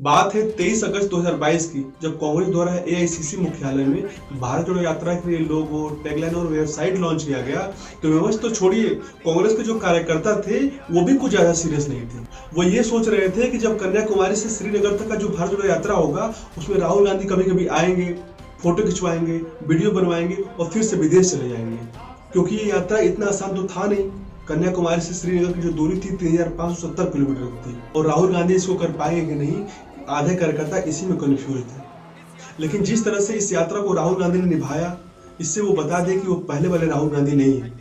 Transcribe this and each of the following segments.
बात है 23 अगस्त 2022 की, जब कांग्रेस द्वारा एआईसीसी मुख्यालय में भारत जोड़ो यात्रा के लिए लोगो, टैगलाइन और वेबसाइट लॉन्च किया गया। तो विमर्श तो छोड़िए, कांग्रेस के जो कार्यकर्ता थे वो भी कुछ ज्यादा सीरियस नहीं थे। वो ये सोच रहे थे कि जब कन्याकुमारी से श्रीनगर तक का जो भारत जोड़ो यात्रा होगा उसमें राहुल गांधी कभी कभी आएंगे, फोटो खिंचवाएंगे, वीडियो बनवाएंगे और फिर से विदेश चले जाएंगे, क्योंकि ये यात्रा इतना आसान तो था नहीं। कन्याकुमारी से श्रीनगर की जो दूरी थी 3570 किलोमीटर थी और राहुल गांधी इसको कर पाएंगे कि नहीं, आधे कार्यकर्ता इसी में कंफ्यूज थे। लेकिन जिस तरह से इस यात्रा को राहुल गांधी ने निभाया, इससे वो बता दे कि वो पहले वाले राहुल गांधी नहीं है।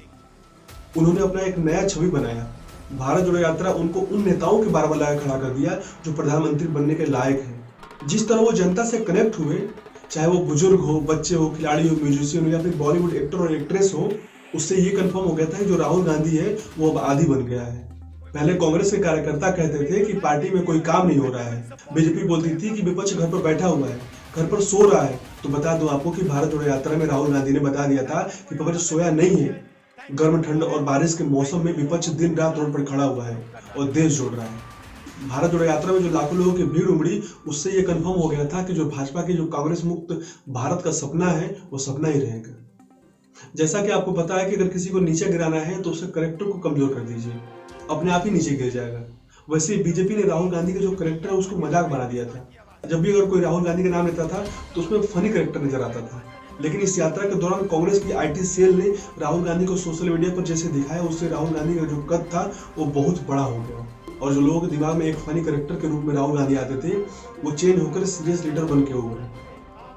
उन्होंने अपना एक नया छवि बनाया। भारत जोड़ो यात्रा उनको उन नेताओं के बार लायक खड़ा कर दिया जो प्रधानमंत्री बनने के लायक हैं। जिस तरह वो जनता से कनेक्ट हुए, चाहे वो बुजुर्ग हो, बच्चे हो, खिलाड़ी हो, म्यूजिशियन हो या फिर बॉलीवुड एक्टर और एक्ट्रेस हो, उससे ये कंफर्म हो गया था कि जो राहुल गांधी है वो अब आदी बन गया है। पहले कांग्रेस के कार्यकर्ता कहते थे कि पार्टी में कोई काम नहीं हो रहा है। बीजेपी बोलती थी कि विपक्ष घर पर बैठा हुआ है, घर पर सो रहा है। तो बता दूं आपको कि भारत जोड़ो यात्रा में राहुल गांधी ने बता दिया था कि विपक्ष सोया नहीं है। गर्म, ठंड और बारिश के मौसम में विपक्ष दिन रात रोड पर खड़ा हुआ है और देश जोड़ रहा है। भारत जोड़ो यात्रा में जो लाखों लोगों की भीड़ उमड़ी, उससे ये कंफर्म हो गया था कि जो भाजपा की जो कांग्रेस मुक्त भारत का सपना है वो सपना ही रहेगा। जैसा कि आपको पता है कि अगर किसी को नीचे गिराना है तो उसके करेक्टर को कमजोर कर दीजिए, अपने आप ही नीचे गिर जाएगा। वैसे बीजेपी ने राहुल गांधी का जो करेक्टर है उसको मजाक बना दिया था। जब भी अगर कोई राहुल गांधी का नाम लेता था तो उसमें फनी करेक्टर नजर आता था। लेकिन इस यात्रा के दौरान कांग्रेस की आईटी सेल ने राहुल गांधी को सोशल मीडिया पर जैसे दिखाया, उससे राहुल गांधी का जो कद था वो बहुत बड़ा हो गया और जो लोगों के दिमाग में एक फनी करेक्टर के रूप में राहुल गांधी आते थे वो चेंज होकर सीरियस लीडर बन के उभरे।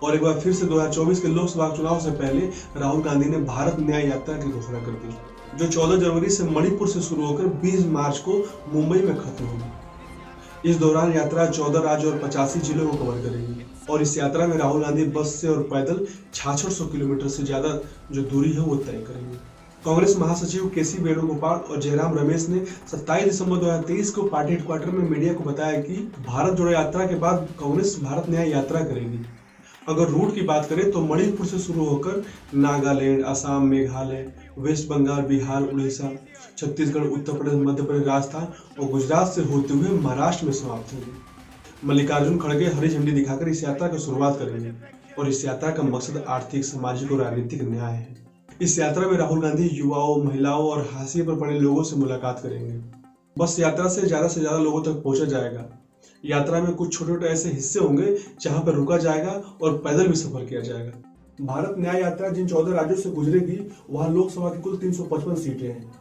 और एक बार फिर से 2024 के लोकसभा चुनाव से पहले राहुल गांधी ने भारत न्याय यात्रा की घोषणा कर दी, जो 14 जनवरी से मणिपुर से शुरू होकर 20 मार्च को मुंबई में खत्म होगी। इस दौरान यात्रा 14 राज्य और 85 जिलों को कवर करेगी और इस यात्रा में राहुल गांधी बस से और पैदल 6600 किलोमीटर से ज्यादा जो दूरी है वो तय करेंगे। कांग्रेस महासचिव केसी वेणुगोपाल और जयराम रमेश ने 27 दिसंबर 2023 को पार्टी हेडक्वार्टर में मीडिया को बताया कि भारत जोड़ो यात्रा के बाद कांग्रेस भारत न्याय यात्रा करेगी। अगर रूट की बात करें तो मणिपुर से शुरू होकर नागालैंड, असम, मेघालय, वेस्ट बंगाल, बिहार, उड़ीसा, छत्तीसगढ़, उत्तर प्रदेश, मध्य प्रदेश, राजस्थान और गुजरात से होते हुए महाराष्ट्र में समाप्त होगी। मल्लिकार्जुन खड़गे हरी झंडी दिखाकर इस यात्रा की शुरुआत करेंगे और इस यात्रा का मकसद आर्थिक, सामाजिक और राजनीतिक न्याय है। इस यात्रा में राहुल गांधी युवाओं, महिलाओं और हाशिए पर पड़े लोगों से मुलाकात करेंगे। बस यात्रा से ज्यादा लोगों तक पहुंचा जाएगा। यात्रा में कुछ छोटे छोटे ऐसे हिस्से होंगे जहां पर रुका जाएगा और पैदल भी सफर किया जाएगा। भारत न्याय यात्रा जिन 14 राज्यों से गुजरेगी वहां लोकसभा की कुल 355 सीटें हैं।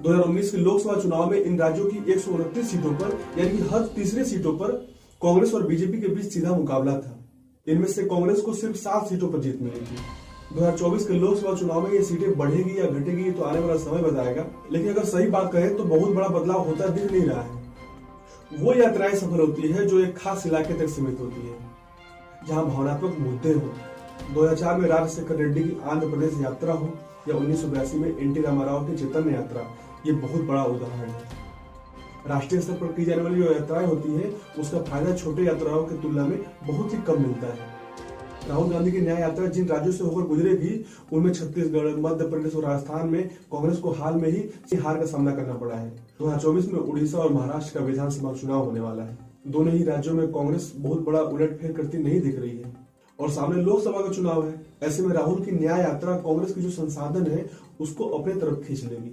2019 के लोकसभा चुनाव में इन राज्यों की 129 सीटों पर यानी कि हर तीसरे सीटों पर कांग्रेस और बीजेपी के बीच सीधा मुकाबला था। इनमें से कांग्रेस को सिर्फ 7 सीटों पर जीत मिली थी। 2024 के लोकसभा चुनाव में ये सीटें बढ़ेगी या घटेगी तो आने वाला समय बताएगा। लेकिन अगर सही बात कहें तो बहुत बड़ा बदलाव होता दिख नहीं रहा है। वो यात्राएं सफल होती है जो एक खास इलाके तक सीमित होती है, जहां भावनात्मक मुद्दे हो। 2004 में राजशेखर रेड्डी की आंध्र प्रदेश यात्रा हो या 1982 में एनटी रामाराव की चैतन्य यात्रा, ये बहुत बड़ा उदाहरण है। राष्ट्रीय स्तर पर की जाने वाली जो यात्राएं होती है उसका फायदा छोटे यात्राओं की तुलना में बहुत ही कम मिलता है। राहुल गांधी की न्याय यात्रा जिन राज्यों से होकर गुजरेगी उनमें छत्तीसगढ़, मध्य प्रदेश और राजस्थान में कांग्रेस को हाल में ही हार का सामना करना पड़ा है। 2024 में उड़ीसा और महाराष्ट्र का विधानसभा चुनाव होने वाला है। दोनों ही राज्यों में कांग्रेस बहुत बड़ा उलटफेर करती नहीं दिख रही है और सामने लोकसभा का चुनाव है। ऐसे में राहुल की न्याय यात्रा कांग्रेस की जो संसाधन है उसको अपने तरफ खींच लेगी।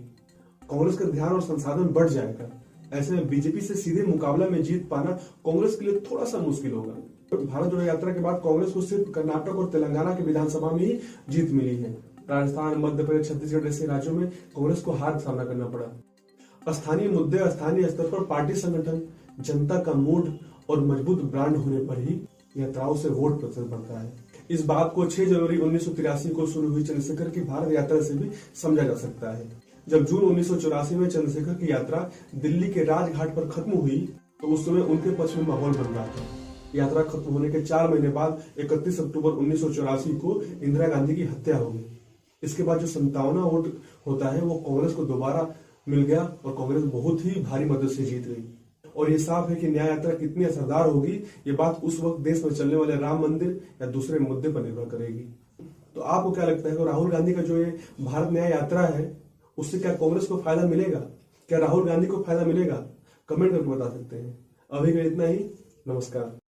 कांग्रेस का ध्यान और संसाधन बढ़ जाएगा। ऐसे में बीजेपी से सीधे मुकाबला में जीत पाना कांग्रेस के लिए थोड़ा सा मुश्किल होगा। भारत जोड़ो यात्रा के बाद कांग्रेस को सिर्फ कर्नाटक और तेलंगाना के विधानसभा में ही जीत मिली है। राजस्थान, मध्य प्रदेश, छत्तीसगढ़ जैसे राज्यों में कांग्रेस को हार का सामना करना पड़ा। स्थानीय मुद्दे, स्थानीय स्तर पर पार्टी संगठन, जनता का मूड और मजबूत ब्रांड होने पर ही यात्राओं से वोट प्रतिशत बढ़ता है। इस बात को 6 जनवरी 1983 को शुरू हुई चंद्रशेखर की भारत यात्रा से भी समझा जा सकता है। जब जून 1984 में चंद्रशेखर की यात्रा दिल्ली के राजघाट पर खत्म हुई तो उस समय उनके पक्ष में माहौल बन रहा था। यात्रा खत्म होने के 4 महीने बाद 31 अक्टूबर 1984 को इंदिरा गांधी की हत्या हो गई। इसके बाद जो 57वां वोट होता है वो कांग्रेस को दोबारा मिल गया और कांग्रेस बहुत ही भारी मदद से जीत गई। और ये साफ है कि न्याय यात्रा कितनी असरदार होगी ये बात उस वक्त देश में चलने वाले राम मंदिर या दूसरे मुद्दे पर निर्भर करेगी। तो आपको क्या लगता है कि राहुल गांधी का जो ये भारत न्याय यात्रा है उससे क्या कांग्रेस को फायदा मिलेगा? क्या राहुल गांधी को फायदा मिलेगा? कमेंट करके बता सकते हैं। अभी के लिए इतना ही। नमस्कार।